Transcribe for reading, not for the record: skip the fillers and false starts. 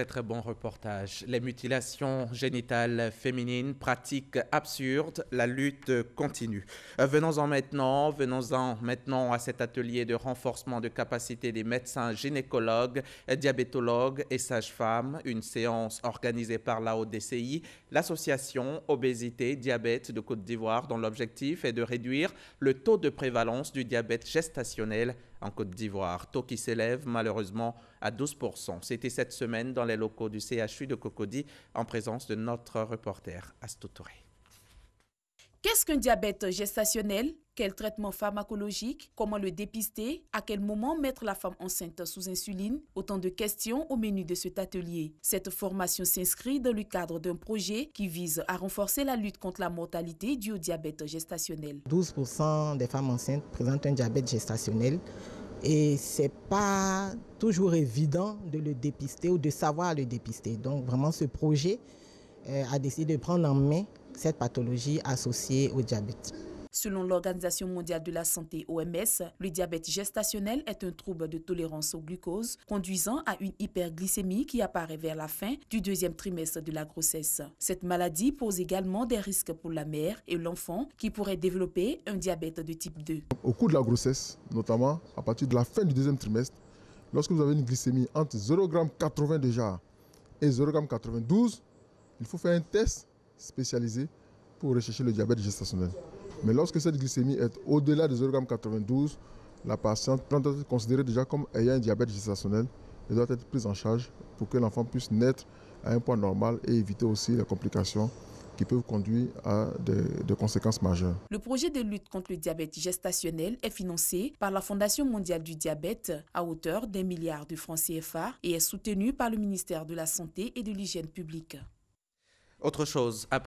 Très bon reportage. Les mutilations génitales féminines, pratiques absurdes, la lutte continue. Venons-en maintenant à cet atelier de renforcement de capacité des médecins gynécologues, diabétologues et sages-femmes. Une séance organisée par la ODCI, l'association Obésité Diabète de Côte d'Ivoire, dont l'objectif est de réduire le taux de prévalence du diabète gestationnel en Côte d'Ivoire, taux qui s'élève malheureusement à 12%. C'était cette semaine dans les locaux du CHU de Cocody en présence de notre reporter Astou Touré. Qu'est-ce qu'un diabète gestationnel? Quel traitement pharmacologique? Comment le dépister? À quel moment mettre la femme enceinte sous insuline? Autant de questions au menu de cet atelier. Cette formation s'inscrit dans le cadre d'un projet qui vise à renforcer la lutte contre la mortalité due au diabète gestationnel. 12% des femmes enceintes présentent un diabète gestationnel et ce n'est pas toujours évident de le dépister ou de savoir le dépister. Donc vraiment ce projet a décidé de prendre en main cette pathologie associée au diabète. Selon l'Organisation mondiale de la santé (OMS), le diabète gestationnel est un trouble de tolérance au glucose conduisant à une hyperglycémie qui apparaît vers la fin du deuxième trimestre de la grossesse. Cette maladie pose également des risques pour la mère et l'enfant qui pourraient développer un diabète de type 2. Au cours de la grossesse, notamment à partir de la fin du deuxième trimestre, lorsque vous avez une glycémie entre 0,80 g déjà et 0,92 g, il faut faire un test spécialisé pour rechercher le diabète gestationnel. Mais lorsque cette glycémie est au-delà de 0,92 g, la patiente doit être considérée déjà comme ayant un diabète gestationnel et doit être prise en charge pour que l'enfant puisse naître à un point normal et éviter aussi les complications qui peuvent conduire à des conséquences majeures. Le projet de lutte contre le diabète gestationnel est financé par la Fondation mondiale du diabète à hauteur d'1 milliard de francs CFA et est soutenu par le ministère de la Santé et de l'Hygiène publique. Autre chose,